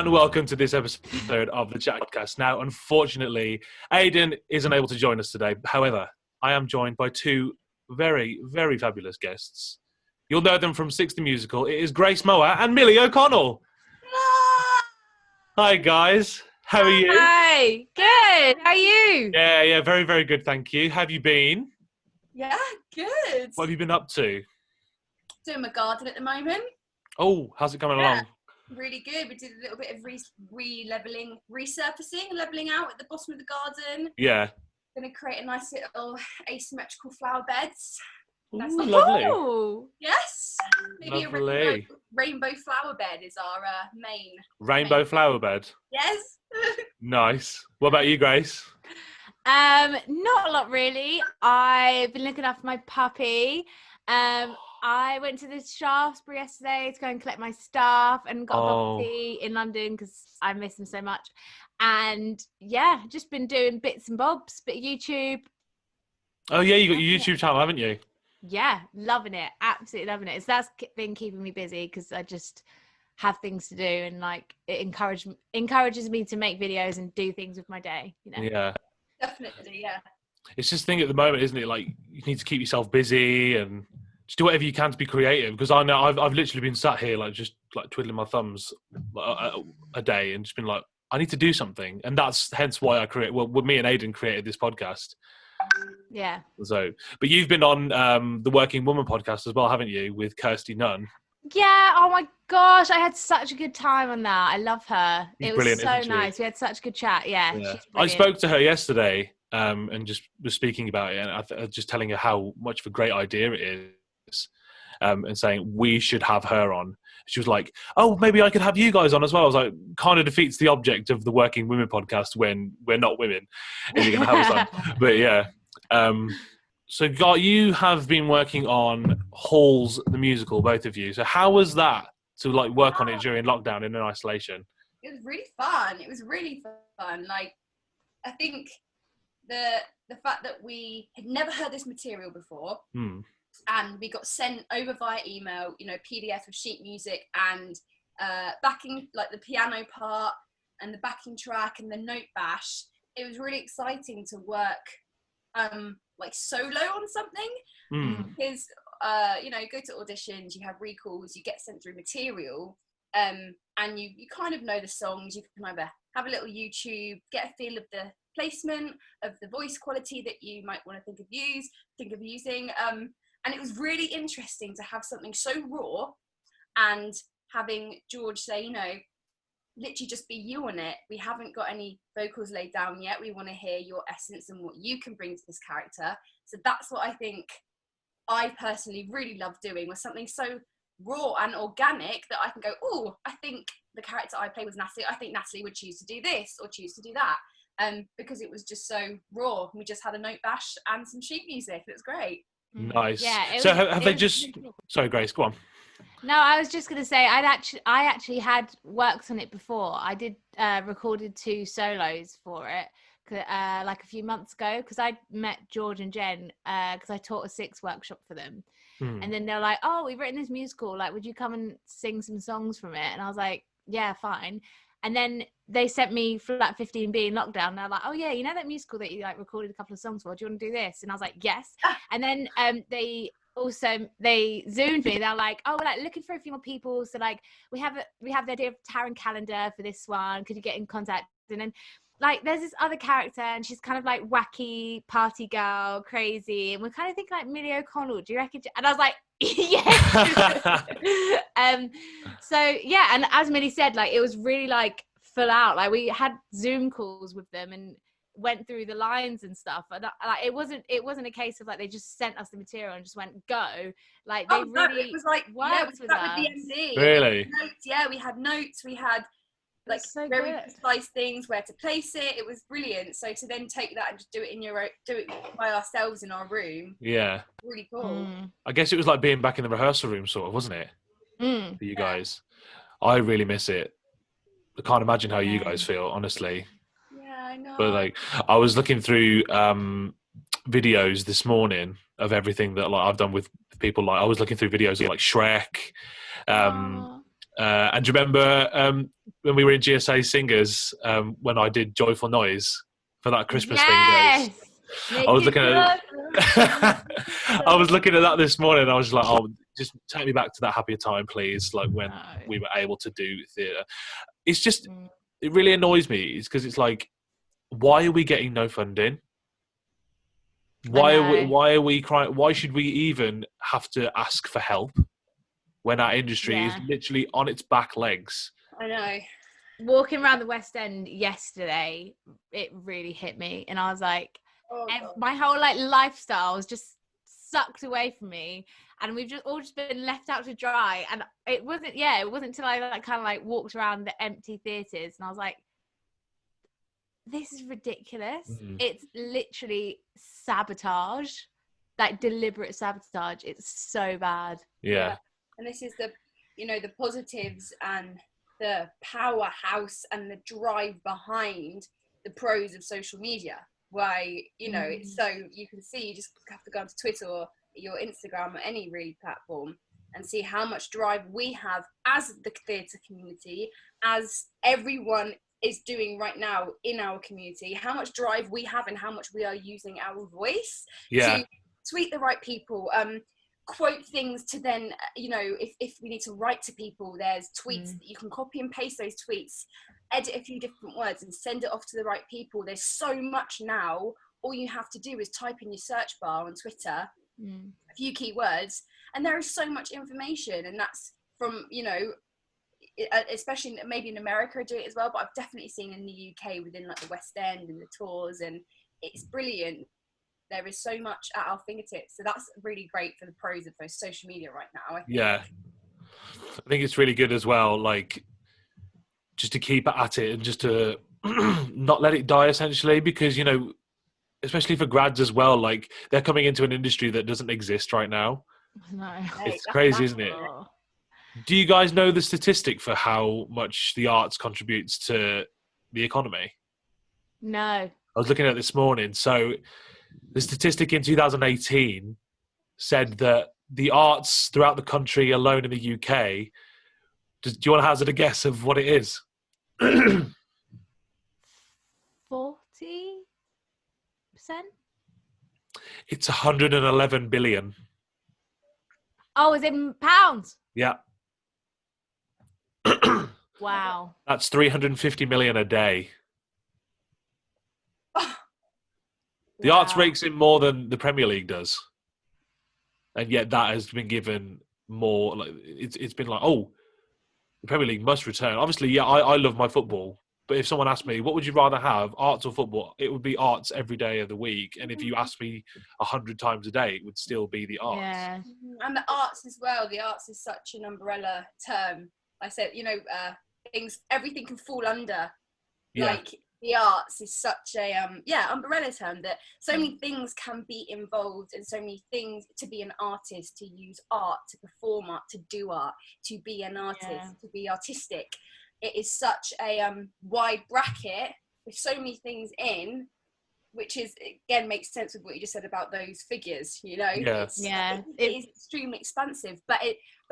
and welcome to this episode of the ChatterCake. Now, unfortunately, Aidan isn't able to join us today. However, I am joined by two very, very fabulous guests. You'll know them from Six the Musical. It is Grace Mouat and Millie O'Connell. Hi, guys. How are you? Hi. Good. How are you? Yeah, very, very good, thank you. How have you been? Yeah, good. What have you been up to? Doing my garden at the moment. Oh, how's it coming along? Really good. We did a little bit of re-leveling, resurfacing, leveling out at the bottom of the garden. Yeah. Going to create a nice little asymmetrical flower beds. That's lovely. Oh, yes. Maybe lovely. A rainbow flower bed is our main. Rainbow flower bed? Yes. Nice. What about you, Grace? Not a lot really. I've been looking after my puppy. I went to the Shaftesbury yesterday to go and collect my stuff and got a bubble tea in London because I miss him so much. And yeah, just been doing bits and bobs, bit of YouTube. Oh yeah, you got your YouTube channel, haven't you? Yeah, loving it. Absolutely loving it. So that's been keeping me busy because I just have things to do and like it encourages me to make videos and do things with my day, you know. Yeah. Definitely, yeah. It's just a thing at the moment, isn't it? Like you need to keep yourself busy and just do whatever you can to be creative. Because I know I've literally been sat here like just like twiddling my thumbs a day and just been like, I need to do something, and that's hence why I create. Well, me and Aidan created this podcast. Yeah. So, but you've been on the Working Woman podcast as well, haven't you, with Kirsty Nunn? Yeah. Oh my gosh, I had such a good time on that. I love her. It was so nice. We had such a good chat. Yeah. I spoke to her yesterday and just was speaking about it, and I just telling her how much of a great idea it is, and saying we should have her on. She was like, "Oh, maybe I could have you guys on as well." I was like, "Kind of defeats the object of the Working Women podcast when we're not women, and you're going to have us on." But yeah. So, you have been working on Halls the musical, both of you. So, how was that to like work on it during lockdown in isolation? It was really fun. It was really fun. Like, I think the fact that we had never heard this material before, and we got sent over via email, you know, PDF of sheet music and backing, like the piano part and the backing track and the note bash. It was really exciting to work like solo on something because you know, you go to auditions, you have recalls, you get sent through material, and you kind of know the songs. You can either have a little YouTube, get a feel of the placement of the voice quality that you might want to think of using, and it was really interesting to have something so raw and having George say, you know, literally just be you on it. We haven't got any vocals laid down yet. We want to hear your essence and what you can bring to this character. So that's what I think I personally really love doing, was something so raw and organic that I can go, oh, I think the character I play was Natalie. I think Natalie would choose to do this or choose to do that. Because it was just so raw. We just had a note bash and some sheet music. It was great. Nice. Yeah, so have they just... Sorry, Grace, go on. No, I was just going to say I actually had worked on it before. I did recorded 2 solos for it like a few months ago because I met George and Jen because I taught a 6 workshop for them. And then they're like, oh, we've written this musical, like would you come and sing some songs from it? And I was like, yeah, fine. And then they sent me Flat 15B in lockdown. And they're like, oh yeah, you know that musical that you like recorded a couple of songs for? Do you want to do this? And I was like, yes. And then they Zoomed me. They're like, oh, we're like looking for a few more people. So like we have the idea of Taryn Calendar for this one. Could you get in contact? And then like there's this other character and she's kind of like wacky party girl, crazy. And we're kind of thinking like Millie O'Connell. Do you reckon? And I was like, yes. So yeah, and as Millie said, like it was really like full out. Like we had Zoom calls with them and went through the lines and stuff. But like it wasn't a case of like they just sent us the material and just went go. Like they really it was like worked with us. With the MD. Really? We had notes. We had like so very precise things where to place it. It was brilliant. So to then take that and just do it by ourselves in our room. Yeah. Really cool. I guess it was like being back in the rehearsal room, sort of, wasn't it? For you guys. I really miss it. I can't imagine how you guys feel, honestly. Yeah, I know. But like, I was looking through videos this morning of everything that like I've done with people. Like, I was looking through videos of like Shrek, And do you remember when we were in GSA Singers, when I did Joyful Noise for that Christmas thing, guys? I was looking at I was looking at that this morning, and I was like, oh, just take me back to that happier time, please, like when we were able to do theatre. It's just, it really annoys me. It's because it's like, why are we getting no funding? Why are we crying? Why should we even have to ask for help when our industry is literally on its back legs? I know. Walking around the West End yesterday, it really hit me, and I was like, my whole like lifestyle was just sucked away from me, and we've just all just been left out to dry. And it wasn't until I like kind of like walked around the empty theatres, and I was like, this is ridiculous. It's literally sabotage, like deliberate sabotage. It's so bad. Yeah. And this is the positives and the powerhouse and the drive behind the pros of social media. Why, it's so, you can see, you just have to go onto Twitter or your Instagram or any really platform and see how much drive we have as the theatre community, as everyone is doing right now in our community, how much drive we have and how much we are using our voice to tweet the right people, quote things to then, if we need to write to people, there's tweets that you can copy and paste those tweets, edit a few different words and send it off to the right people. There's so much now. All you have to do is type in your search bar on Twitter, a few keywords, and there is so much information. And that's from, especially maybe in America I do it as well, but I've definitely seen in the UK within like the West End and the tours, and it's brilliant. There is so much at our fingertips, so that's really great for the pros of those social media right now, I think. I think it's really good as well, like just to keep at it and just to not let it die, essentially, because especially for grads as well, like they're coming into an industry that doesn't exist right now. No, it's crazy, isn't it? Do you guys know the statistic for how much the arts contributes to the economy? No. I was looking at it this morning. So the statistic in 2018 said that the arts throughout the country alone in the UK, do you want to hazard a guess of what it is? 40%? It's 111 billion. Oh, is it in pounds? Yeah. Wow. That's 350 million a day. The arts rakes in more than the Premier League does, and yet that has been given more. Like it's been like, oh, the Premier League must return. Obviously, I love my football, but if someone asked me, what would you rather have, arts or football? It would be arts every day of the week. And if you asked me 100 times a day, it would still be the arts. Yeah, and the arts as well. The arts is such an umbrella term. I said, everything can fall under. Yeah. Like the arts is such a umbrella term that so many things can be involved, and so many things to be an artist, to use art, to perform art, to do art, to be an artist, to be artistic. It is such a wide bracket with so many things in, which is, again, makes sense with what you just said about those figures. It is extremely expansive, but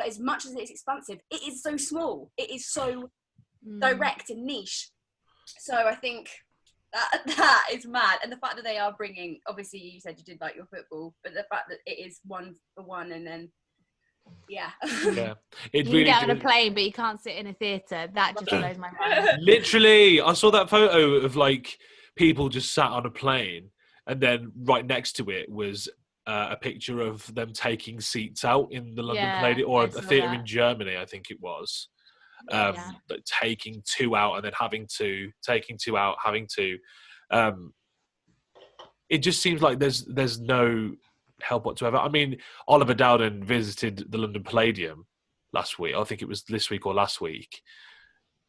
as much as it's expansive, it is so small. It is so direct and niche. So I think that is mad. And the fact that they are bringing, obviously you said you did like your football, but the fact that it is 1 for 1, and then you can get on a plane, but you can't sit in a theatre. That just blows my mind. Literally, I saw that photo of like people just sat on a plane, and then right next to it was a picture of them taking seats out in the London Palladium, or a theatre in Germany, I think it was. Taking 2 out and then taking 2 out, having to. It just seems like there's no help whatsoever. I mean, Oliver Dowden visited the London Palladium last week. I think it was this week or last week,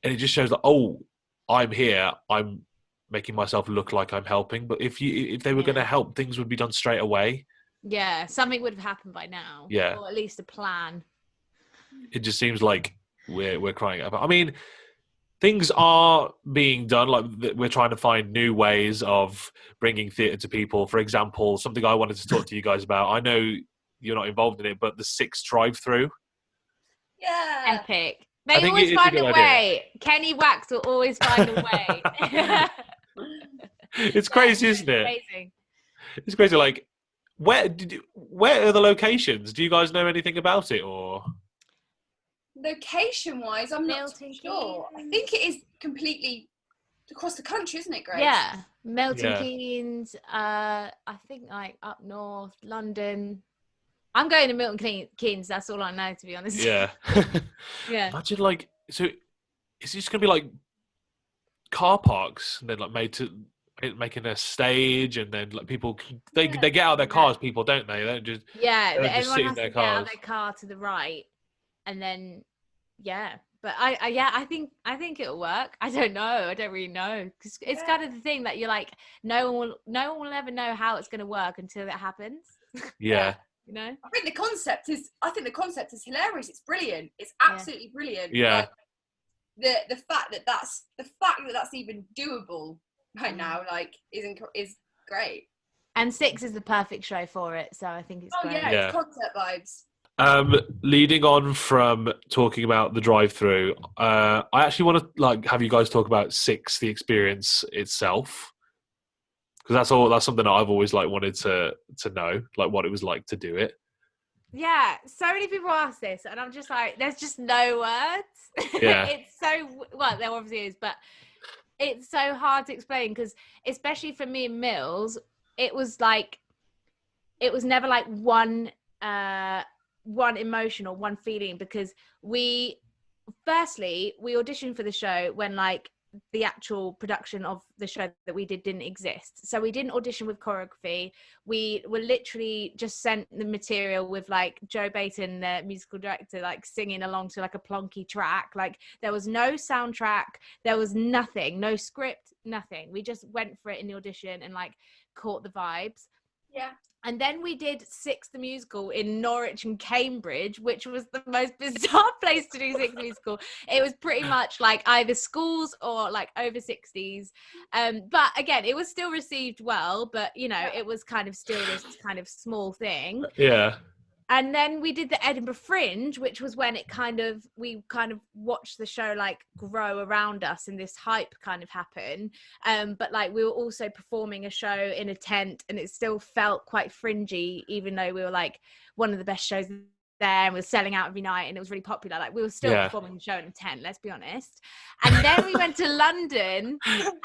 and it just shows that, oh, I'm here. I'm making myself look like I'm helping. But if they were going to help, things would be done straight away. Yeah, something would have happened by now. Yeah, or at least a plan. It just seems like we're crying out. I mean, things are being done. Like we're trying to find new ways of bringing theatre to people. For example, something I wanted to talk to you guys about. I know you're not involved in it, but the 6 drive-through. Yeah. Epic. They think always it's a find good a idea. way. Kenny Wax will always find a way. It's crazy, isn't it? Amazing. It's crazy. Like, where are the locations? Do you guys know anything about it, or Location-wise, I'm not sure. I think it is completely across the country, isn't it, Grace? Yeah, Milton Yeah. Keynes. I think like up north, London. I'm going to Milton Keynes. That's all I know, to be honest. Yeah. Yeah. Imagine like, so is it just gonna be like car parks and then like making a stage, and then like people they get out of their cars, people, don't they? They don't just Everyone sit in has their to get out cars. of their car to the right, and then But I think it'll work. I don't know. I don't really know, because it's kind of the thing that you're like, no one will ever know how it's going to work until it happens. Yeah. You know. I think the concept is hilarious. It's brilliant. It's absolutely brilliant. Yeah. Like, the fact that that's even doable right now, like, is great. And 6 is the perfect show for it, so I think it's great. Yeah, it's concert vibes. Leading on from talking about the drive-through, I actually want to like have you guys talk about 6, the experience itself, because that's something that I've always like wanted to know, like what it was like to do it. Yeah, so many people ask this, and I'm just like, there's just no words. Yeah. It's so, well, there obviously is, but it's so hard to explain, because especially for me and Mills, it was never like one emotion or one feeling, because we auditioned for the show when like the actual production of the show that we didn't exist. So we didn't audition with choreography. We were literally just sent the material with like Joe Bayton, the musical director, like singing along to like a plonky track. Like there was no soundtrack, there was nothing, no script, nothing. We just went for it in the audition and like caught the vibes. Yeah. And then we did 6 the musical in Norwich and Cambridge, which was the most bizarre place to do 6 musical. It was pretty much like either schools or like over 60s. But again, it was still received well, but you know, it was kind of still this kind of small thing. Yeah. And then we did the Edinburgh Fringe, which was when we kind of watched the show like grow around us and this hype kind of happen. But like we were also performing a show in a tent, and it still felt quite fringy, even though we were like one of the best shows there and we were selling out every night and it was really popular. Like we were still performing the show in a tent, let's be honest. And then we went to London,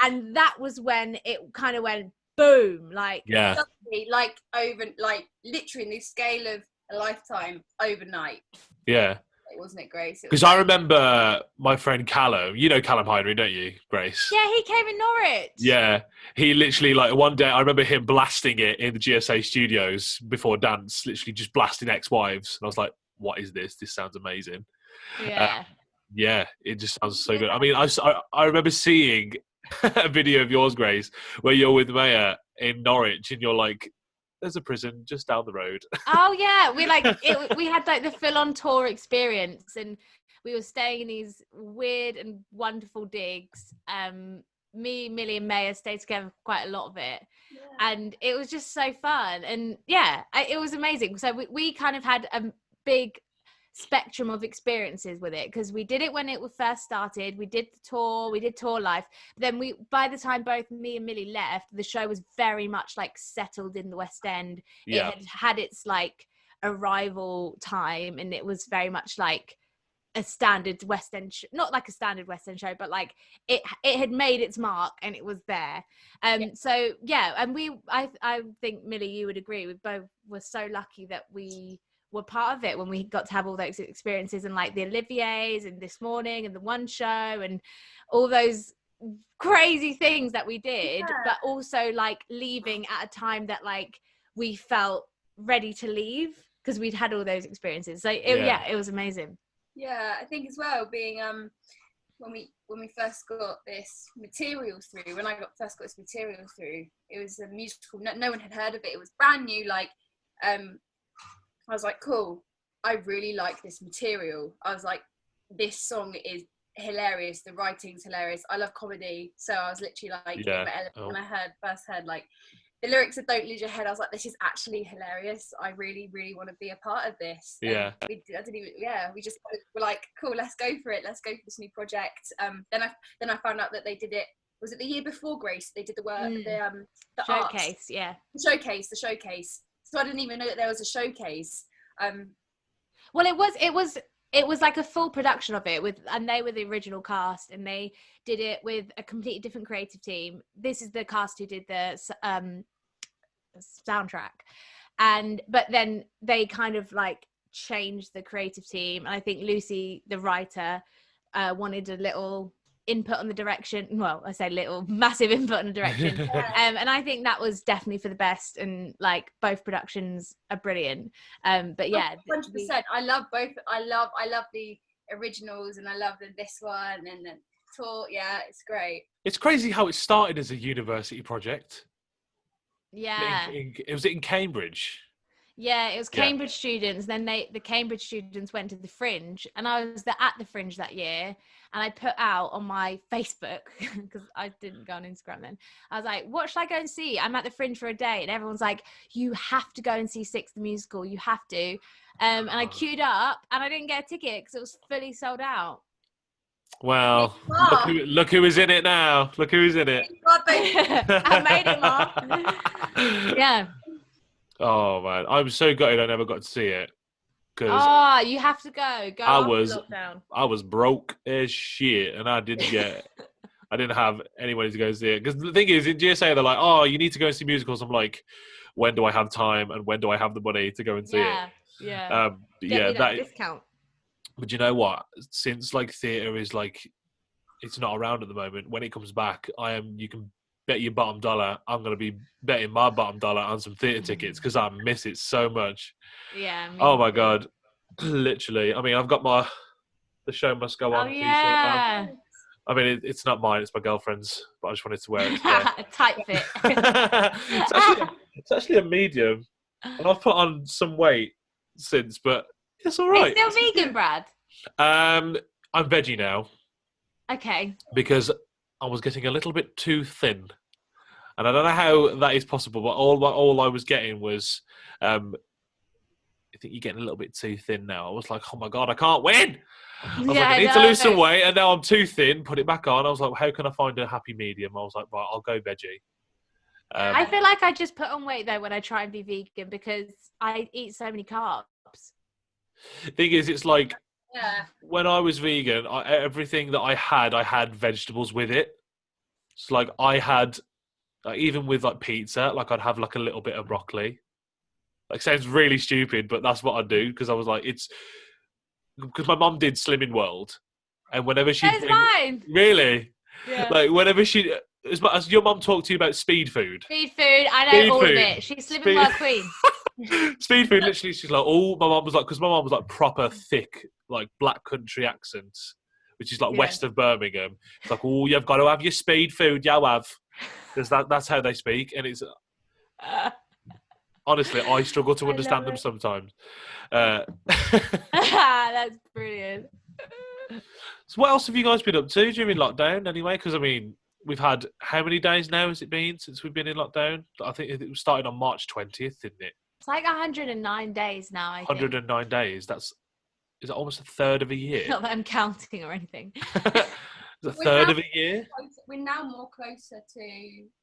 and that was when it kind of went boom, like suddenly, like over, like literally in the scale of a lifetime, overnight. Yeah. Wasn't it, Grace? Because I remember my friend Callum, you know Callum Heinrich, don't you, Grace? Yeah, he came in Norwich. Yeah, he literally, like, one day I remember him blasting it in the GSA studios before dance, literally just blasting Ex-Wives, and I was like, what is this? This sounds amazing. Yeah, it just sounds so good. I mean, I remember seeing a video of yours, Grace, where you're with Maya in Norwich, and you're like, there's a prison just down the road. Oh yeah, we had like the full-on tour experience, and we were staying in these weird and wonderful digs. Me, Millie, and Maya stayed together for quite a lot of it, and it was just so fun. And it was amazing. So we kind of had a big spectrum of experiences with it, because we did it when it first started. We did tour life. Then by the time both me and Millie left, the show was very much like settled in the West End. It had its like arrival time, and it was very much like a standard West End not like a standard West End show, but like it had made its mark and it was there. So and I think, Millie, you would agree, we both were so lucky that we were part of it when we got to have all those experiences, and like the Olivier's and This Morning and the One Show and all those crazy things that we did, but also like leaving at a time that like we felt ready to leave because we'd had all those experiences. So it was amazing. I think as well, being when we first got this material through, first got this material through, it was a musical, no one had heard of it, it was brand new. Like I was like, cool, I really like this material. I was like, this song is hilarious, the writing's hilarious, I love comedy. So I was literally like, when I first heard like the lyrics of "Don't Lose Your Head," I was like, this is actually hilarious. I really, really want to be a part of this. Yeah. We just were like, cool, let's go for it. Let's go for this new project. Then I found out that they did it. Was it the year before Grace? They did the work, the showcase, arts. yeah. The showcase. So I didn't even know that there was a showcase. Well, it was like a full production of it and they were the original cast, and they did it with a completely different creative team. This is the cast who did the soundtrack, but then they kind of like changed the creative team, and I think Lucy, the writer, wanted a little input on the direction. Well, I say little, massive input on the direction. And I think that was definitely for the best, and like both productions are brilliant. But yeah, 100%. I love both. I love the originals, and I love this one and the tour. Yeah, it's great. It's crazy how it started as a university project. Yeah. It was in Cambridge. Yeah, it was Cambridge students. Then the Cambridge students went to the Fringe, and I was at the Fringe that year, and I put out on my Facebook, because I didn't go on Instagram then. I was like, what should I go and see? I'm at the Fringe for a day, and everyone's like, you have to go and see Six the Musical. You have to. And I queued up, and I didn't get a ticket because it was fully sold out. Well, look who is in it now. Look who's in it. I made it, Mom. Yeah. Oh man, I'm so gutted I never got to see it. You have to go. Lockdown. I was broke as shit, and I didn't have anyone to go see it. Because the thing is, in GSA, they're like, oh, you need to go and see musicals. I'm like, when do I have time, and when do I have the money to go and see it? Yeah. That discount. But you know what? Since like theatre is like, it's not around at the moment. When it comes back, you can bet your bottom dollar I'm going to be betting my bottom dollar on some theatre tickets, because I miss it so much. Yeah. Oh my God. Literally. I mean, I've got the show must go on t-shirt now. I mean, it's not mine, it's my girlfriend's, but I just wanted to wear it today. Tight fit. It's actually a medium, and I've put on some weight since, but it's all right. It's still vegan, Brad? I'm veggie now. Okay. Because I was getting a little bit too thin, and I don't know how that is possible. But all I was getting was, I think you're getting a little bit too thin now. I was like, oh my God, I can't win. I was like, I need to lose some weight, and now I'm too thin. Put it back on. I was like, how can I find a happy medium? I was like, right, I'll go veggie. I feel like I just put on weight though when I try and be vegan, because I eat so many carbs. Thing is, it's like, when I was vegan, everything that I had vegetables with it. So like I had, even with like pizza, like I'd have like a little bit of broccoli. Like, sounds really stupid, but that's what I do, because I was like, because my mum did Slimming World, and whenever she mine. Really, yeah, like whenever as your mum talked to you about speed food. I know all of it. She's Slimming World queen. Speed food, literally, she's like, oh, my mum was like, because my mum was like proper thick, like black country accents, which is like west of Birmingham. It's like, oh, you've got to have your speed food, you have, because that's how they speak, and it's honestly, I struggle to understand them sometimes. That's brilliant. So, what else have you guys been up to during lockdown? Anyway, because I mean, we've had how many days now has it been since we've been in lockdown? I think it started on March 20th, didn't it? It's like 109 days now, I think. 109 days. Is it almost a third of a year? Not that I'm counting or anything. It's a third of a year? We're now more closer to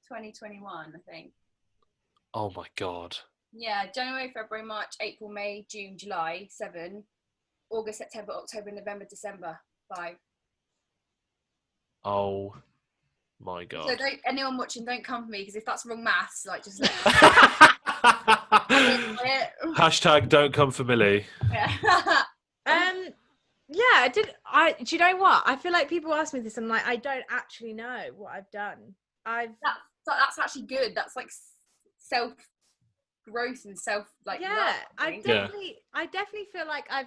2021, I think. Oh my God. Yeah, January, February, March, April, May, June, July, 7. August, September, October, November, December, 5. Oh my God. So anyone watching, don't come for me, because if that's wrong maths, like, just let Hashtag don't come for Millie. Yeah, do you know what? I feel like people ask me this, and like, I don't actually know what I've done. That's actually good. That's like self growth and self like. Yeah, I definitely feel like I've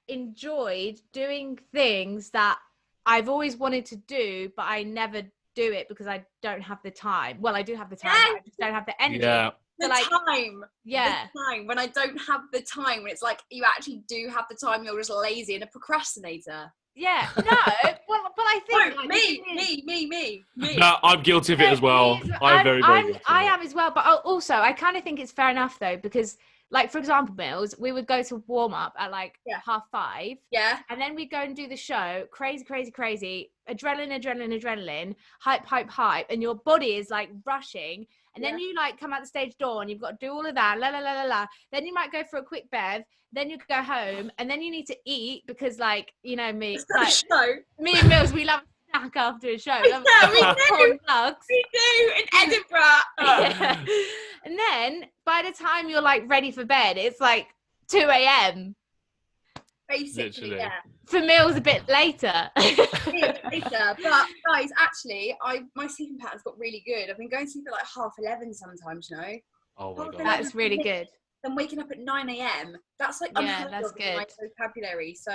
enjoyed doing things that I've always wanted to do, but I never do it because I don't have the time. Well, I do have the time, but I just don't have the energy. The like, time. Yeah. The time when I don't have the time, when it's like you actually do have the time, you're just lazy and a procrastinator. Yeah. No, but I think No, like, me. No, I'm guilty of it as well. I'm very guilty of it. I am as well, but also I kind of think it's fair enough though, because like, for example, Mills, we would go to warm up at like 5:30. Yeah. And then we'd go and do the show. Crazy. Adrenaline. Hype. And your body is like rushing. And then you like come out the stage door and you've got to do all of that. La. Then you might go for a quick bev. Then you go home. And then you need to eat because, like, you know me. Like, me and Mills, we love snack after a show. We do. Nugs. We do in Edinburgh. Yeah. And then by the time you're like ready for bed, it's like 2 a.m. Basically, Literally. yeah. For Mills, a bit later. But guys, actually, my sleeping pattern's got really good. I've been going to sleep at like 11:30 sometimes, you know. Oh my God. That's really good. Then waking up at 9 a.m. That's like that's good. In my vocabulary. So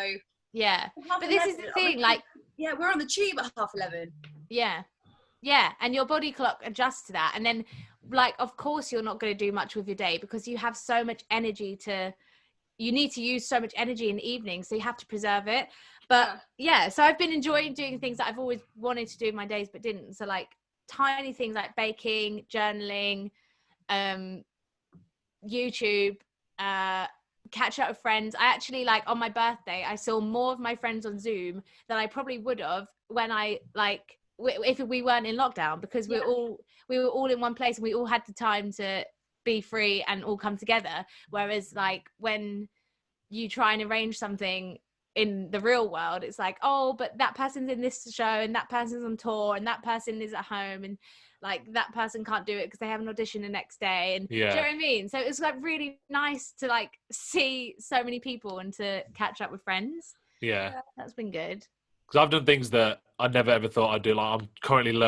yeah, but this is the thing, like, yeah, we're on the tube at 11:30. Yeah, and your body clock adjusts to that, and then like, of course, you're not going to do much with your day because you have so much energy you need to use so much energy in the evening, so you have to preserve it. But yeah, so I've been enjoying doing things that I've always wanted to do in my days but didn't. So like tiny things like baking, journaling, YouTube, catch up with friends. I actually, like, on my birthday, I saw more of my friends on Zoom than I probably would have when I like if we weren't in lockdown, because we were all in one place and we all had the time to be free and all come together. Whereas like when you try and arrange something in the real world, it's like, oh, but that person's in this show and that person's on tour and that person is at home and like that person can't do it because they have an audition the next day. And do you know what I mean? So it's like really nice to like see so many people and to catch up with friends. Yeah, that's been good. Because I've done things that I never ever thought I'd do. Like, I'm currently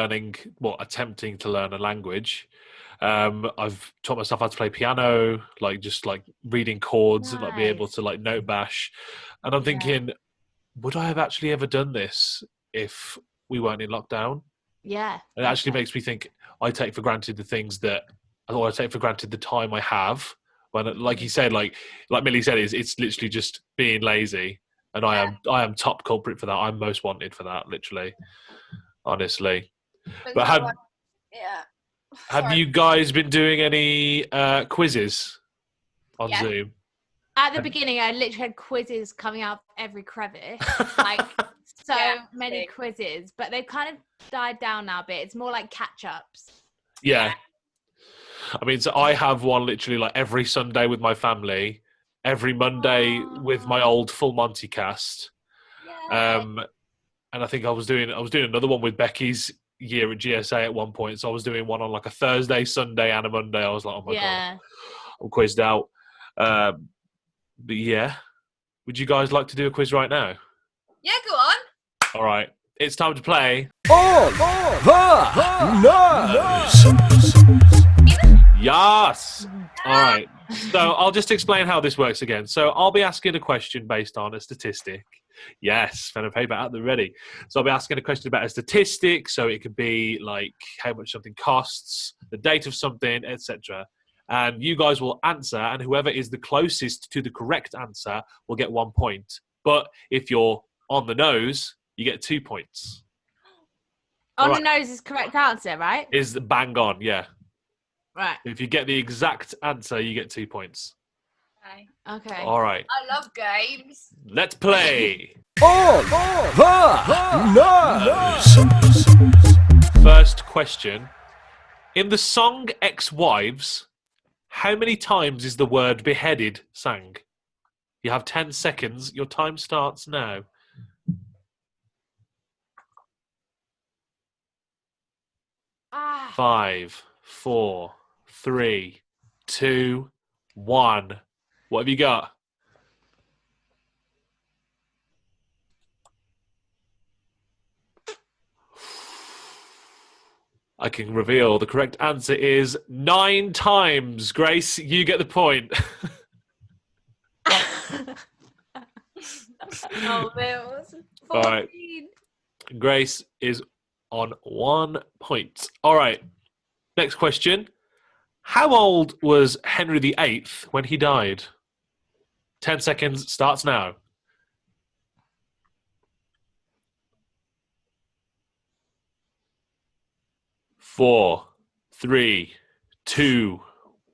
attempting to learn a language. I've taught myself how to play piano, like just like reading chords and like be able to like note bash. And I'm thinking, would I have actually ever done this if we weren't in lockdown? Yeah. It actually makes me think I take for granted the things that, or I take for granted the time I have. When, like you said, like Millie said, it's literally just being lazy. And I am top culprit for that. I'm most wanted for that, literally, honestly. But have you guys been doing any quizzes on Zoom? At the beginning, I literally had quizzes coming out of every crevice, like many quizzes. But they've kind of died down now a bit. It's more like catch-ups. Yeah. I mean, so I have one literally like every Sunday with my family. Every Monday with my old Full Monty cast, and I think I was doing another one with Becky's year at GSA at one point. So I was doing one on like a Thursday, Sunday, and a Monday. I was like, oh my God, I'm quizzed out. But yeah, would you guys like to do a quiz right now? Yeah, go on. All right, it's time to play. Yes. All right. So I'll just explain how this works again. So I'll be asking a question based on a statistic. Yes, pen and paper at the ready. So I'll be asking a question about a statistic. So it could be like how much something costs, the date of something, etc. And you guys will answer, and whoever is the closest to the correct answer will get 1 point. But if you're on the nose, you get 2 points. On the nose is correct answer, right? Is bang on, yeah. Right. If you get the exact answer, you get 2 points. Okay. All right. I love games. Let's play. First question. In the song Ex-Wives, how many times is the word beheaded sang? You have 10 seconds. Your time starts now. 5, 4, 3, 2, 1. What have you got? I can reveal the correct answer is 9 times. Grace, you get the point. Oh, Mills. 14. All right. Grace is on 1 point. All right. Next question. How old was Henry VIII when he died? 10 seconds starts now. 4, 3, 2,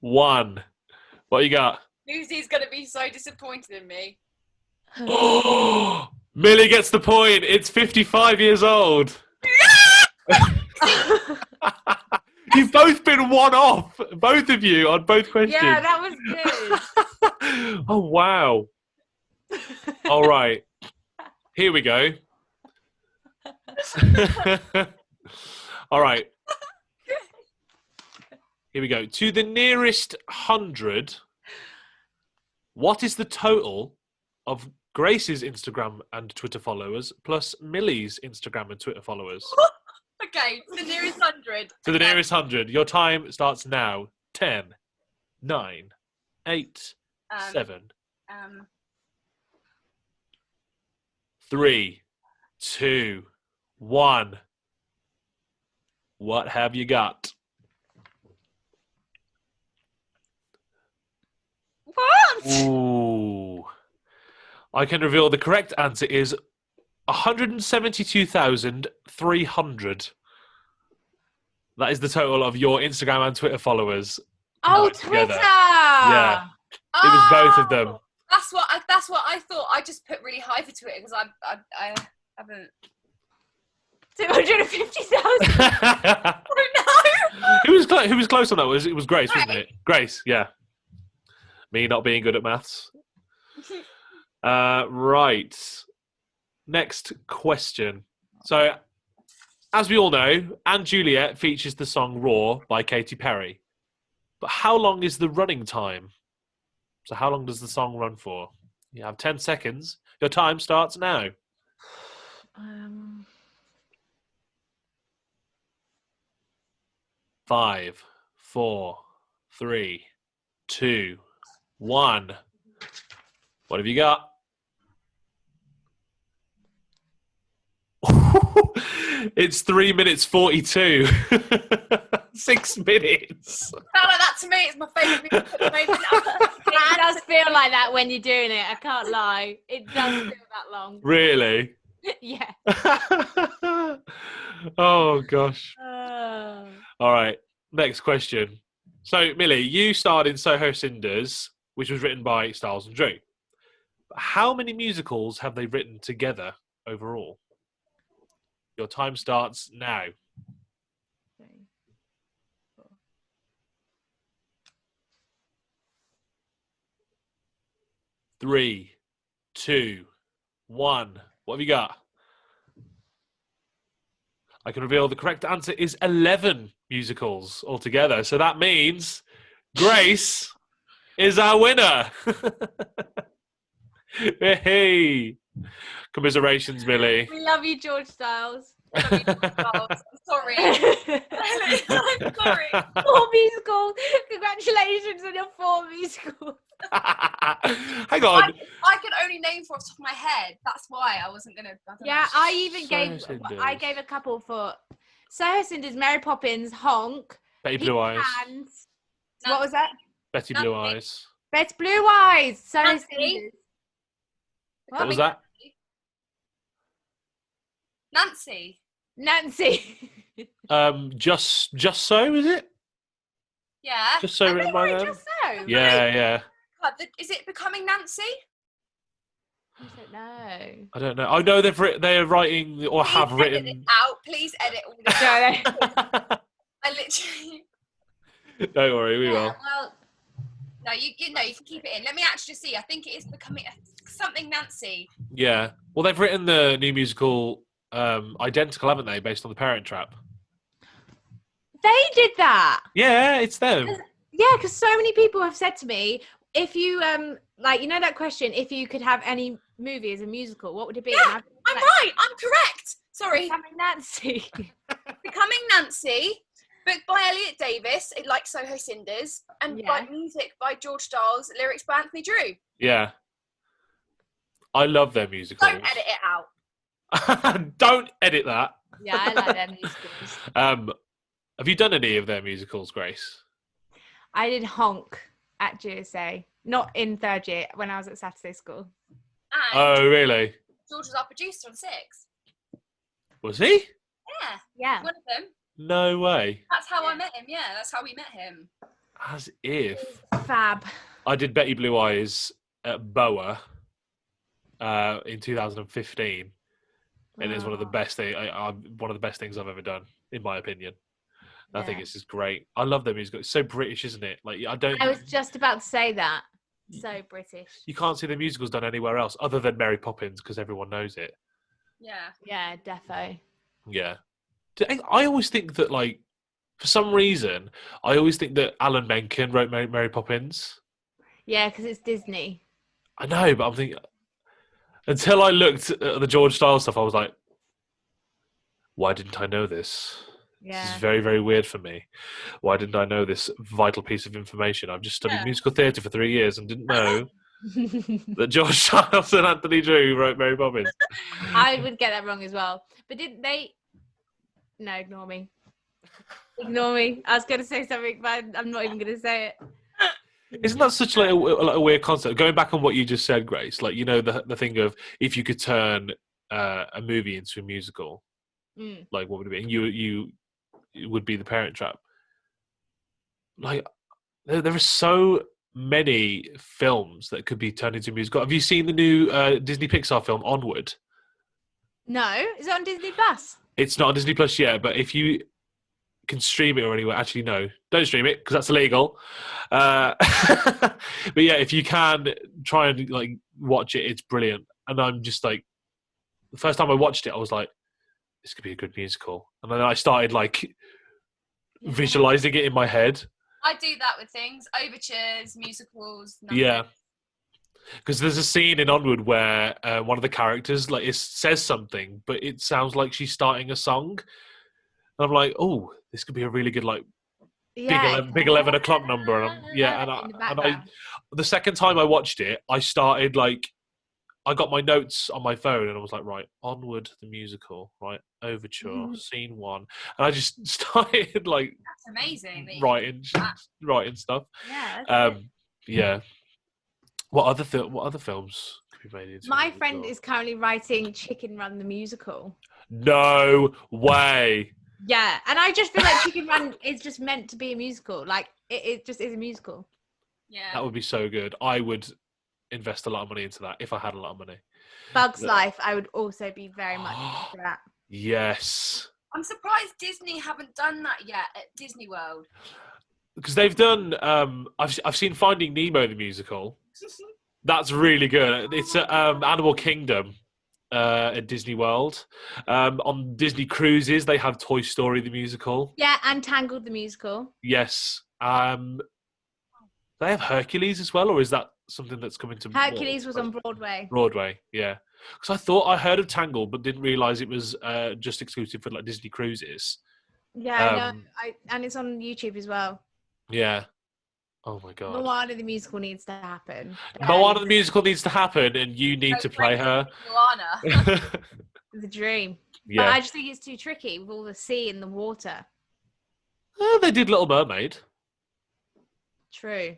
1. What you got? Lucy's going to be so disappointed in me. Oh, Millie gets the point. It's 55 years old. You've both been one off, both of you, on both questions. Yeah, that was good. Oh, wow. All right. Here we go. All right. Here we go. To the nearest 100, what is the total of Grace's Instagram and Twitter followers plus Millie's Instagram and Twitter followers? Okay, to the nearest 100. To the nearest 100. Your time starts now. 10, 9, 8, 7, 3, 2, 1. What have you got? What? Ooh. I can reveal the correct answer is 172,300. That is the total of your Instagram and Twitter followers. Oh, together. Twitter! Yeah. It was both of them. That's what I thought. I just put really high for Twitter because I haven't. 250,000. I don't know. Who was close on that? It was Grace, wasn't it? Grace, yeah. Me not being good at maths. Right. Next question. So, as we all know, Anne Juliet features the song Raw by Katy Perry. But how long is the running time? So how long does the song run for? You have 10 seconds. Your time starts now. 5, 4, 3, 2, 1. What have you got? It's 3 minutes 42. 6 minutes. Sound like that to me. It's my favourite. It does feel like that when you're doing it. I can't lie. It does feel that long. Really? Yeah. Oh, gosh. All right. Next question. So, Millie, you starred in Soho Cinders, which was written by Stiles and Drew. How many musicals have they written together overall? Your time starts now. 3, 4. 3, 2, 1. What have you got? I can reveal the correct answer is 11 musicals altogether. So that means Grace is our winner. Hey. Commiserations, Millie. We love you, George Stiles. I'm sorry. I'm sorry. 4 musicals. Congratulations on your 4 musicals. Hang on. I could only name 4 off the top of my head. That's why I wasn't going to. Yeah, I even Soho gave a couple for Soho Cinders, Mary Poppins, Honk, Betty Blue Eyes. Hands. What was that? Betty Blue Eyes. Betty Blue Eyes. Soho Nancy. Cinders. What was that? Nancy. Just so, is it? Yeah. Just so written by them? Just so. Yeah. God, is it Becoming Nancy? I don't know. I don't know. I know they're writing or Please have edit written. it out. Please edit all this. I literally. Don't worry, we will. Well, no, you can keep it in. Let me actually see. I think it is Becoming something Nancy. Yeah. Well, they've written the new musical Identical, haven't they, based on The Parent Trap? They did that. Yeah, it's them. Yeah, because so many people have said to me, if you like, you know that question, if you could have any movie as a musical, what would it be? Yeah, I'm right. I'm correct. Sorry. Becoming Nancy. Becoming Nancy, book by Elliot Davis, like Soho Cinders, and by music by George Stiles, lyrics by Anthony Drew. Yeah. I love their musicals. Don't edit it out. Don't edit that. Yeah, I like their musicals. Have you done any of their musicals, Grace? I did honk at GSA, not in 3rd year, when I was at Saturday school. And Oh, really? George was our producer on 6. Was he? Yeah. One of them. No way. That's how I met him. Yeah, that's how we met him. As if. Fab. I did Betty Blue Eyes at Boa in 2015, and it's one of the best things I've ever done, in my opinion. I think it's just great. I love their music. It's so British, isn't it? Like I was just about to say that. So British. You can't see the musicals done anywhere else other than Mary Poppins because everyone knows it. Yeah. Yeah, defo. Yeah. I always think that, like, for some reason, I always think that Alan Menken wrote Mary Poppins. Yeah, because it's Disney. I know, but I'm thinking... Until I looked at the George Stiles stuff, I was like, why didn't I know this? Yeah. This is very, very weird for me. Why didn't I know this vital piece of information? I've just studied musical theatre for 3 years and didn't know that George Stiles and Anthony Drew wrote Mary Poppins. I would get that wrong as well. But didn't they... No, ignore me. Ignore me. I was going to say something, but I'm not even going to say it. Isn't that such like a weird concept? Going back on what you just said, Grace, like, you know, the thing of if you could turn a movie into a musical, like what would it be? And you would be The Parent Trap. Like, there are so many films that could be turned into a musical. Have you seen the new Disney Pixar film Onward? No, is it on Disney Plus? It's not on Disney Plus yet, but if you can stream it or anywhere, actually no, don't stream it because that's illegal. But yeah, if you can try and like watch it, it's brilliant. And I'm just like, the first time I watched it, I was like, this could be a good musical. And then I started like visualizing it in my head. I do that with things, overtures, musicals. Nothing. Yeah. Because there's a scene in Onward where one of the characters like says something, but it sounds like she's starting a song. And I'm like, oh, this could be a really good like big 11 o'clock number. And I the second time I watched it, I started like, I got my notes on my phone and I was like, right, Onward the musical, right, overture, scene 1, and I just started like, that's amazing. Writing stuff. Yeah. Yeah. What other films could be made into? My friend is currently writing Chicken Run the musical. No way. Yeah, and I just feel like Chicken Run is just meant to be a musical. Like it just is a musical. Yeah. That would be so good. I would invest a lot of money into that if I had a lot of money. Bugs Life, I would also be very much into that. Yes. I'm surprised Disney haven't done that yet at Disney World. Because they've done. I've seen Finding Nemo the musical. That's really good. It's at Animal Kingdom at Disney World. On Disney Cruises, they have Toy Story the musical. Yeah, and Tangled the musical. Yes. They have Hercules as well, or is that something that's coming to... Hercules was on Broadway. Broadway, yeah. Because I thought I heard of Tangled, but didn't realise it was just exclusive for like Disney Cruises. Yeah, and it's on YouTube as well. Yeah. Oh my god. Moana the musical needs to happen. Moana the musical needs to happen, and you need to play her. Moana. The dream. Yeah. But I just think it's too tricky with all the sea and the water. Oh, they did Little Mermaid. True.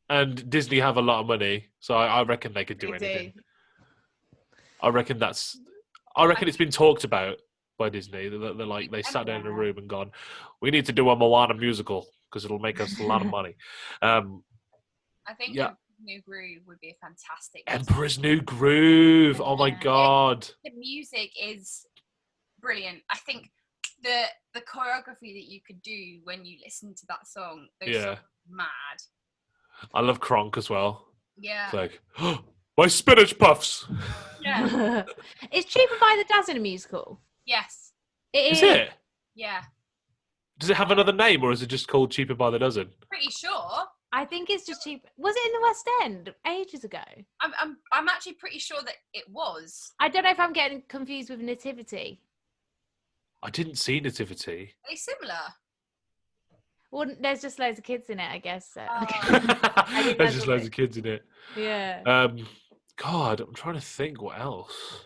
And Disney have a lot of money, so I reckon they could do anything. I reckon it's been talked about by Disney. They're like, they sat down in a room and gone, we need to do a Moana musical because it'll make us a lot of money. I think New Groove would be a fantastic Emperor's New Groove. Oh my god. The music is brilliant. I think the choreography that you could do when you listen to that song, those songs are mad. I love Kronk as well. Yeah. It's like, oh, my spinach puffs. Yeah. Is Cheaper by the Dozen a musical? Yes. It is. Is it? Yeah. Does it have another name, or is it just called Cheaper by the Dozen? Pretty sure. I think it's just cheap. Was it in the West End ages ago? I'm actually pretty sure that it was. I don't know if I'm getting confused with Nativity. I didn't see Nativity. Are they similar? Well, there's just loads of kids in it, I guess. So. There's just loads of kids in it. Yeah. God, I'm trying to think what else.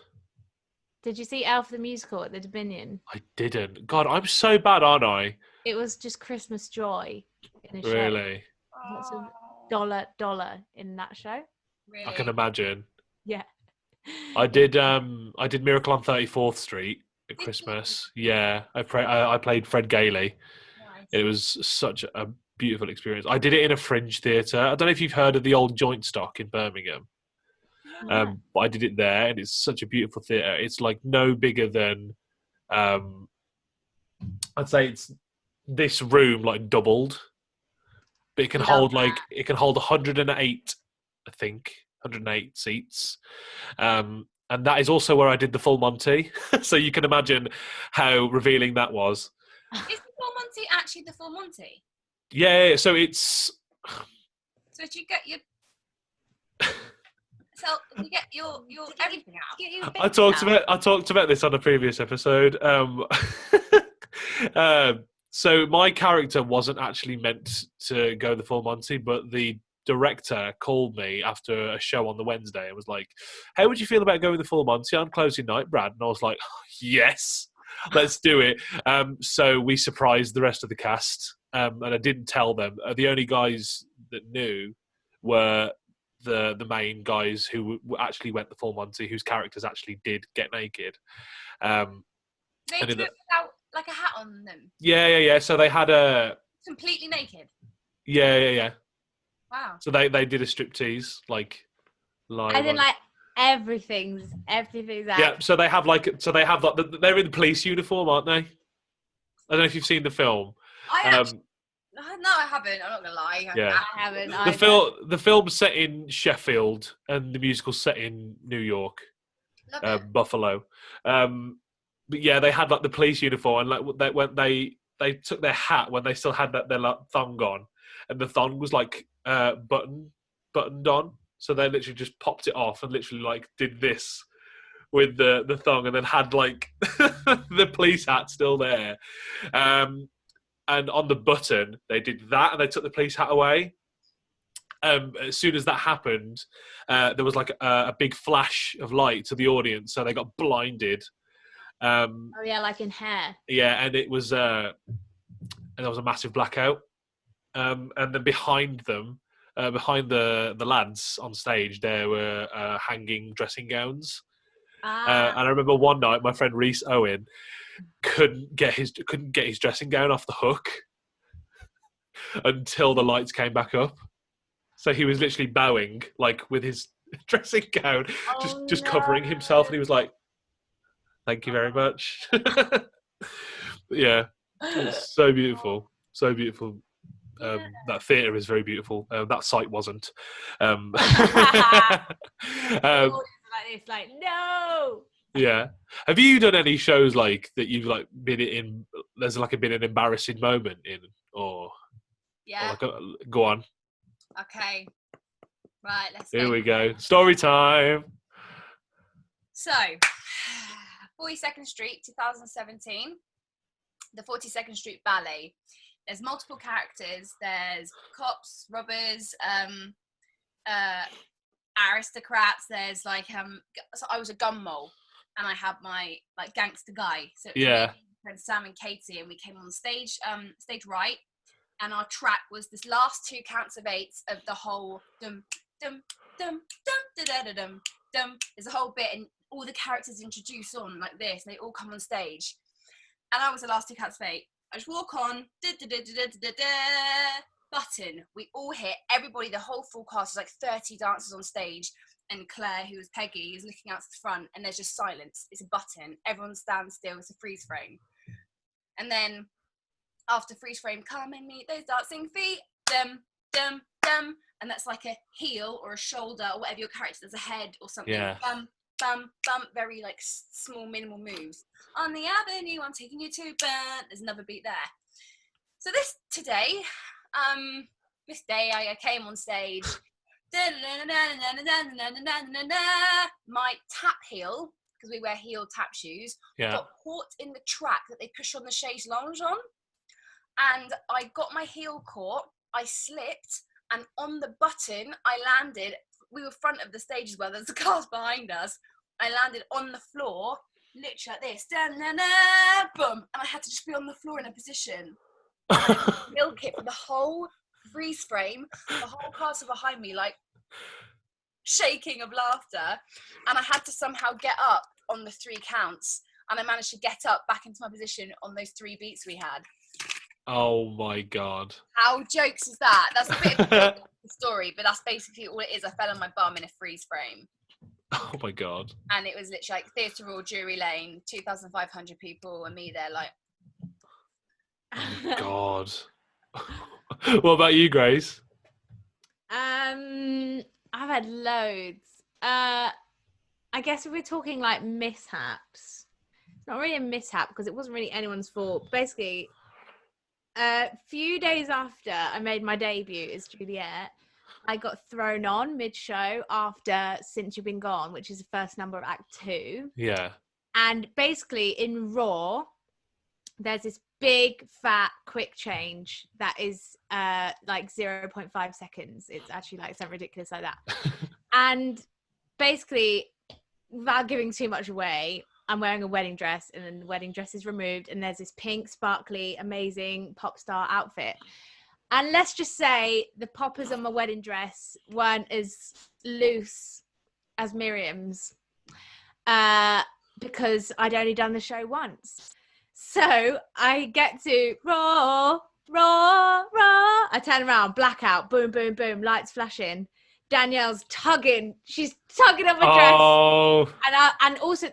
Did you see Elf the musical at the Dominion? I didn't. God, I'm so bad, aren't I? It was just Christmas joy in a show. Really? lots of dollar in that show. Really? I can imagine. Yeah. I did Miracle on 34th Street at Christmas. Yeah, I played Fred Gailey. Nice. It was such a beautiful experience. I did it in a Fringe theatre. I don't know if you've heard of the old Joint Stock in Birmingham. But I did it there, and it's such a beautiful theatre. It's like no bigger than, I'd say it's this room like doubled, but it can hold 108, I think, 108 seats. And that is also where I did the Full Monty. So you can imagine how revealing that was. Is the Full Monty actually the Full Monty? Yeah, so it's... So do you get your... So you get your everything out. Get your I talked about this on a previous episode. So my character wasn't actually meant to go the Full Monty, but the director called me after a show on the Wednesday and was like, "How would you feel about going the Full Monty on closing night, Brad?" And I was like, "Yes, let's do it." So we surprised the rest of the cast, and I didn't tell them. The only guys that knew were the main guys who actually went the Full Monty, whose characters actually did get naked. They do it without like a hat on them. Yeah. So they had a completely naked. Yeah. Wow. So they did a striptease like live. And then like everything's out. Yeah. So they have they're in the police uniform, aren't they? I don't know if you've seen the film. No, I haven't. I'm not gonna lie. Yeah. I haven't. The film's set in Sheffield and the musical's set in New York, Buffalo. But yeah, they had like the police uniform, and like when they took their hat when they still had their like, thong on, and the thong was like buttoned on, so they literally just popped it off and literally like did this with the thong, and then had like the police hat still there. And on the button, they did that, and they took the police hat away. As soon as that happened, there was like a big flash of light to the audience, so they got blinded. Oh yeah, like in Hair. Yeah, and it was and there was a massive blackout. And then behind them, behind the lads on stage, there were hanging dressing gowns. And I remember one night, my friend Reese Owen couldn't get his dressing gown off the hook until the lights came back up. So he was literally bowing like with his dressing gown, just covering himself, and he was like, "Thank you very much." Yeah, it's so beautiful, so beautiful. That theatre is very beautiful. That site wasn't. It's like no. Yeah. Have you done any shows like that you've like been in? There's like been an embarrassing moment in, or yeah. Or like go on. Okay. Right. Let's. Here we go. Story time. So, 42nd Street, 2017. The 42nd Street Ballet. There's multiple characters. There's cops, robbers, aristocrats. There's like so I was a gun mole, and I had my like gangster guy. So yeah, friend Sam and Katie, and we came on stage, stage right, and our track was this last two counts of eights of the whole dum dum dum dum da da da dum dum. There's a whole bit, and all the characters introduce on like this, and they all come on stage, and I was the last two counts of eight. I just walk on, button. We all hit, everybody, the whole full cast, is like 30 dancers on stage, and Claire, who was Peggy, is looking out to the front, and there's just silence. It's a button. Everyone stands still. It's a freeze frame. And then after freeze frame, come and meet those dancing feet, dum, dum, dum. And that's like a heel or a shoulder or whatever your character does, a head or something. Yeah. Bum, bum, bum, very like small, minimal moves. On the avenue, I'm taking you to burn. There's another beat there. So this day, I came on stage. My tap heel, because we wear heel tap shoes, got caught in the track that they push on the chaise lounge on. And I got my heel caught. I slipped, and on the button, I landed. We were front of the stage as well. There's the cars behind us. I landed on the floor, literally like this. Boom. And I had to just be on the floor in a position. And I milk it for the whole freeze frame. The whole cast are behind me, like shaking of laughter, and I had to somehow get up on the 3 counts, and I managed to get up back into my position on those 3 beats we had. Oh my God. How jokes is that? That's a bit of a story, but that's basically all it is. I fell on my bum in a freeze frame. Oh my God. And it was literally like Theatre Royal, Drury Lane, 2,500 people, and me there like... Oh God. What about you, Grace? I've had loads. I guess if we're talking like mishaps, it's not really a mishap because it wasn't really anyone's fault. Basically, a few days after I made my debut as Juliet, I got thrown on mid-show after Since You've Been Gone, which is the first number of Act 2. Yeah. And basically in Raw, there's this big, fat, quick change that is like 0.5 seconds. It's actually like something ridiculous like that. And basically, without giving too much away, I'm wearing a wedding dress, and then the wedding dress is removed, and there's this pink, sparkly, amazing pop star outfit. And let's just say the poppers on my wedding dress weren't as loose as Miriam's because I'd only done the show once. So I get to raw. I turn around, blackout, boom, boom, boom, lights flashing. Danielle's tugging. She's tugging on my dress.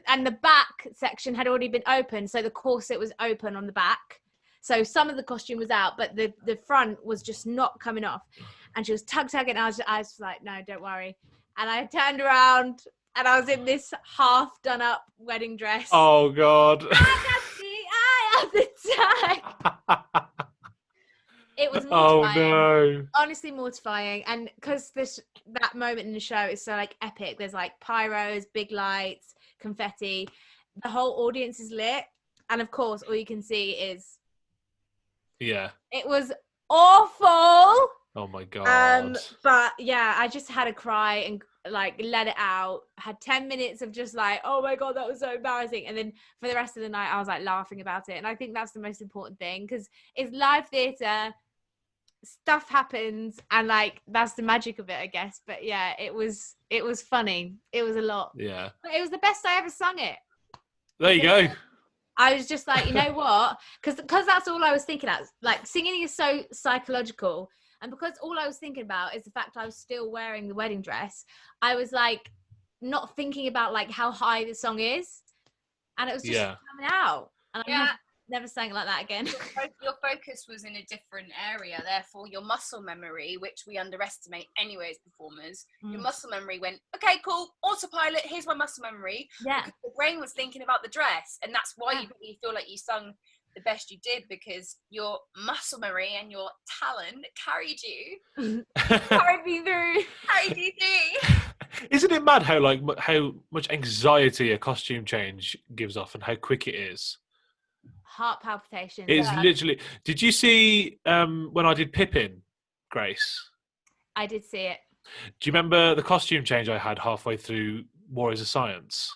And the back section had already been open, so the corset was open on the back. So some of the costume was out, but the front was just not coming off. And she was tugging. I was like, no, don't worry. And I turned around, and I was in this half done up wedding dress. Oh God. I got the eye of the time. It was mortifying. Oh no. Honestly mortifying. And because that moment in the show is so like epic, there's like pyros, big lights, confetti. The whole audience is lit. And of course, all you can see is... Yeah. It was awful. Oh my God. But yeah, I just had a cry and like let it out. Had 10 minutes of just like, oh my God, that was so embarrassing. And then for the rest of the night, I was like laughing about it. And I think that's the most important thing because it's live theatre. Stuff happens, and like that's the magic of it, I guess. But yeah, it was funny. It was a lot. Yeah. But it was the best I ever sung it. There you go. I was just like, you know what? Because that's all I was thinking of. Like singing is so psychological, and because all I was thinking about is the fact I was still wearing the wedding dress, I was like not thinking about like how high the song is, and it was just coming out. And I never sang it like that again. Your focus was in a different area, therefore your muscle memory, which we underestimate anyway as performers, your muscle memory went, okay, cool, autopilot, here's my muscle memory. Yeah. Because the brain was thinking about the dress, and that's why you really feel like you sung the best you did, because your muscle memory and your talent carried you. Carried me through. Carried you through. Isn't it mad how much anxiety a costume change gives off and how quick it is? Heart palpitations. It's literally... Did you see when I did Pippin, Grace? I did see it. Do you remember the costume change I had halfway through Warriors of Science?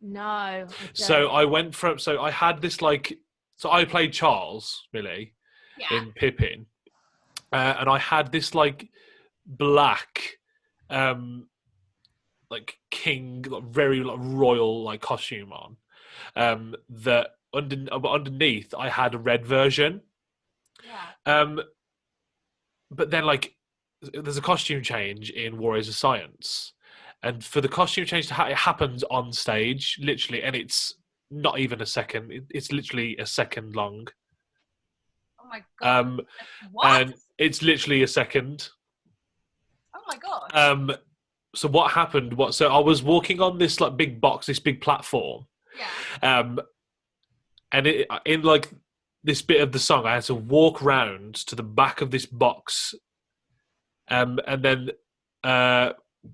No. So I went from... So I had this like... So I played Charles, Millie, in Pippin. And I had this like black... like king, like, very like, royal like costume on. That... underneath I had a red version, but then like there's a costume change in Warriors of Science, and for the costume change to it happens on stage literally, and it's not even a second, it's literally a second long. Oh my God. What? And it's literally a second. Oh my God. So what happened was, so I was walking on this like big box, this big platform, and in like this bit of the song, I had to walk round to the back of this box. And then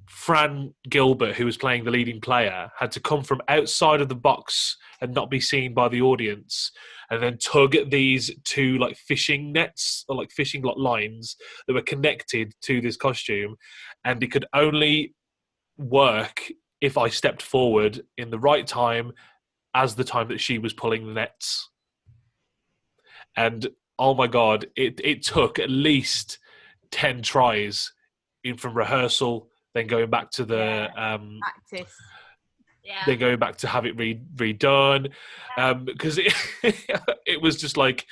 Fran Gilbert, who was playing the leading player, had to come from outside of the box and not be seen by the audience, and then tug at these two like fishing nets or like fishing lines that were connected to this costume. And it could only work if I stepped forward in the right time, as the time that she was pulling the nets. And oh my God, it took at least 10 tries in from rehearsal, then going back to the practice. Yeah. Then going back to have it redone, because it was just like,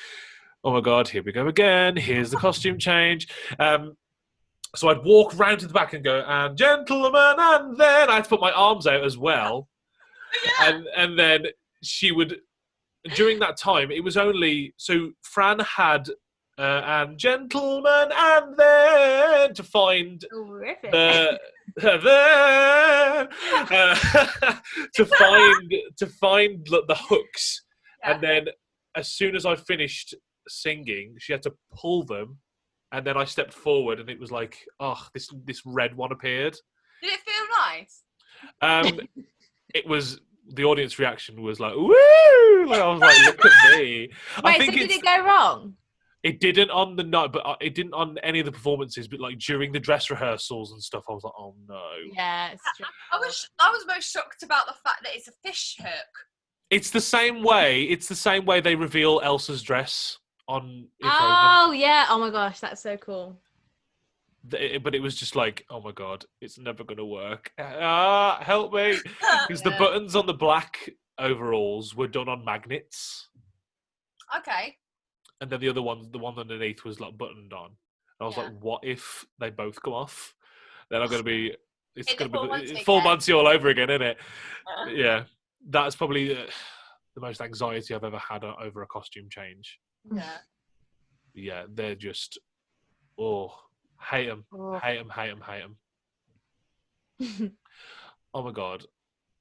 oh my God, here we go again. Here's the costume change. So I'd walk round to the back and go, and gentlemen, and then I had to put my arms out as well. Yeah. And then she would, during that time, it was only, so Fran had, and gentlemen, and then to find to find the hooks. And then as soon as I finished singing, she had to pull them. And then I stepped forward, and it was like, oh, this red one appeared. Did it feel nice? It was, the audience reaction was like, woo! Like, I was like, look at me. Wait, so did it go wrong? It didn't on the night, but it didn't on any of the performances. But like during the dress rehearsals and stuff, I was like, oh no. Yeah, it's true. I was most shocked about the fact that it's a fish hook. It's the same way. It's the same way they reveal Elsa's dress on. Yeah! Oh my gosh, that's so cool. But it was just like, oh my God, it's never going to work. Help me. Because the buttons on the black overalls were done on magnets. Okay. And then the other one, the one underneath was like buttoned on. And I was like, what if they both come off? Then I'm going to be, it's going to be 4 months all over again, isn't it? Yeah. That's probably the most anxiety I've ever had over a costume change. Yeah. Yeah, they're just, hate them. Oh my God.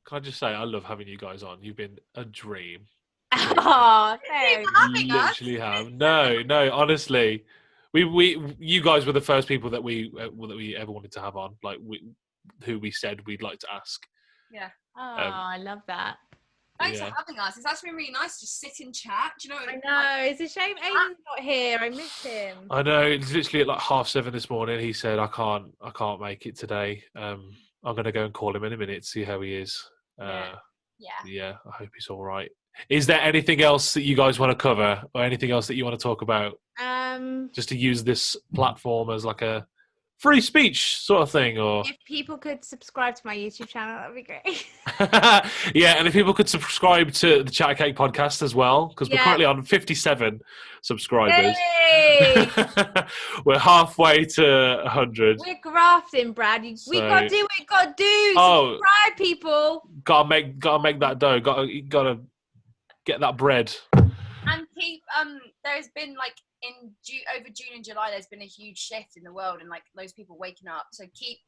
Can I just say, I love having you guys on. You've been a dream. Oh, thanks. You literally have. No, honestly. You guys were the first people that we ever wanted to have on, like who we said we'd like to ask. Yeah. Oh, I love that. Thanks for having us. It's actually been really nice to just sit and chat. Do you know what I know. It's a shame Aidan's not here. I miss him. I know. It's literally at like 7:30 this morning. He said, I can't make it today. I'm going to go and call him in a minute, see how he is. Yeah, I hope he's all right. Is there anything else that you guys want to cover or anything else that you want to talk about? Just to use this platform as like a free speech sort of thing, or if people could subscribe to my YouTube channel, that'd be great. Yeah, and if people could subscribe to the ChatterCake podcast as well, because we're currently on 57 subscribers. We're halfway to 100. We're grafting, Brad. We gotta do what we gotta do. Subscribe, people. Gotta make that dough. Gotta get that bread. And keep there's been like over June and July, there's been a huge shift in the world, and like those people waking up. So keep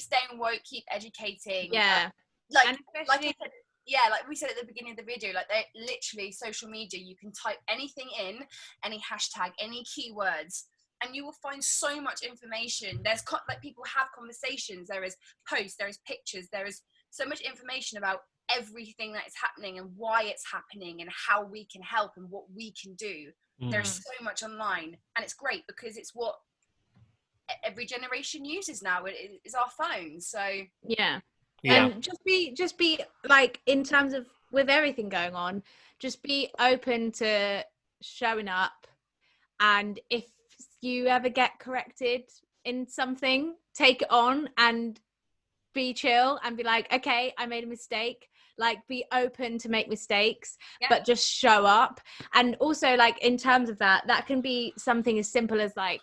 staying woke, keep educating. Yeah. Like we said at the beginning of the video, like they're literally social media. You can type anything in, any hashtag, any keywords, and you will find so much information. There's like people have conversations. There is posts. There is pictures. There is so much information about everything that is happening and why it's happening and how we can help and what we can do. There's so much online, and it's great because it's what every generation uses now. It's our phones. So yeah. And just be like, in terms of with everything going on, just be open to showing up, and if you ever get corrected in something, take it on and be chill and be like, okay, I made a mistake. Like, be open to make mistakes, but just show up. And also, like, in terms of that can be something as simple as like,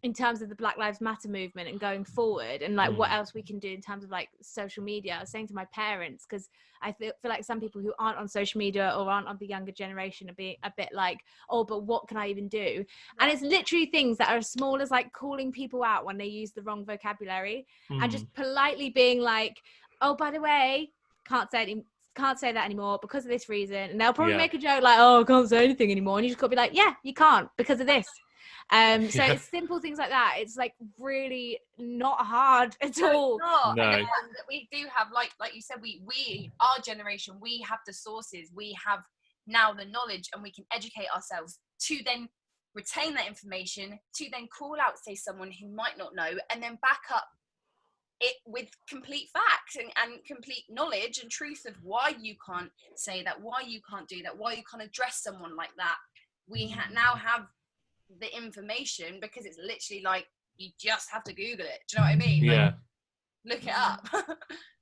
in terms of the Black Lives Matter movement and going forward, and like what else we can do in terms of like social media. I was saying to my parents, because I feel like some people who aren't on social media or aren't on the younger generation are being a bit like, oh, but what can I even do? And it's literally things that are as small as like calling people out when they use the wrong vocabulary and just politely being like, oh, by the way, can't say that anymore because of this reason. And they'll probably make a joke like, oh, I can't say anything anymore. And you just got to be like, yeah, you can't because of this. So it's simple things like that. It's like really not hard at all. No. And we do have, like you said, we our generation, we have the sources, we have now the knowledge, and we can educate ourselves to then retain that information, to then call out, say, someone who might not know, and then back up it with complete facts and complete knowledge and truth of why you can't say that, why you can't do that, why you can't address someone like that. we now have the information, because it's literally like you just have to Google it. Do you know what I mean? Yeah. Like, look it up.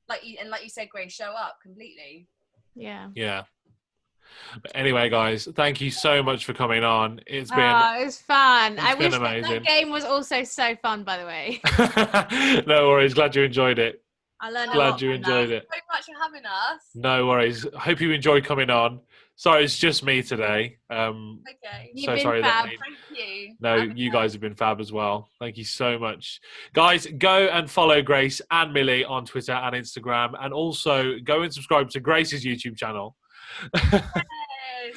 like you said, Grace, show up completely. Yeah. Yeah. But anyway, guys, thank you so much for coming on. It was fun. I wish amazing. that game was also so fun, by the way. No worries. Glad you enjoyed it. I learned Glad you enjoyed it. Thank you so much for having us. No worries. Hope you enjoyed coming on. Sorry, it's just me today. Okay. You've So been sorry fab. Thank you. No, you guys have been fab as well. Thank you so much. Guys, go and follow Grace and Millie on Twitter and Instagram, and also go and subscribe to Grace's YouTube channel. Hey,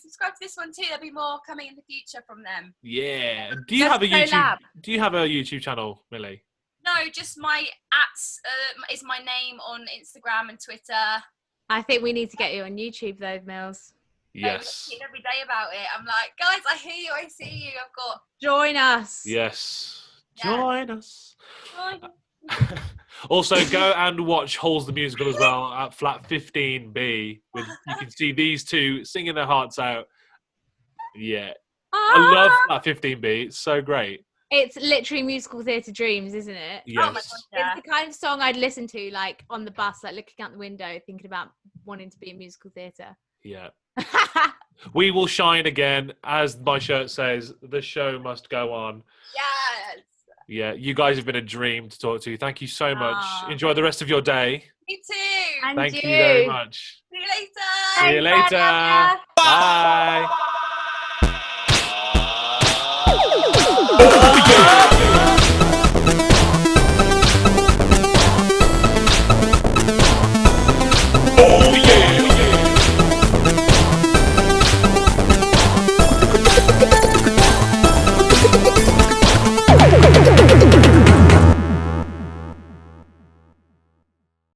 subscribe to this one too. There'll be more coming in the future from them. Yeah. Do you have a YouTube channel, Millie? No, just my is my name on Instagram and Twitter. I think we need to get you on YouTube though, Mills. Yes. I every day about it. I'm like, guys, I hear you, I see you. I've got. Join us. Yes. Yeah. Join us. Also, go and watch Holes the Musical as well at Flat 15B. You can see these two singing their hearts out. Yeah. I love Flat 15B. It's so great. It's literally musical theatre dreams, isn't it? Yes. Oh my God, yeah. It's the kind of song I'd listen to, like, on the bus, like, looking out the window, thinking about wanting to be in musical theatre. Yeah. We will shine again. As my shirt says, the show must go on. Yes. Yeah, you guys have been a dream to talk to. Thank you so much. Enjoy the rest of your day. Me too. And Thank you very much. See you later. See you later. Bye.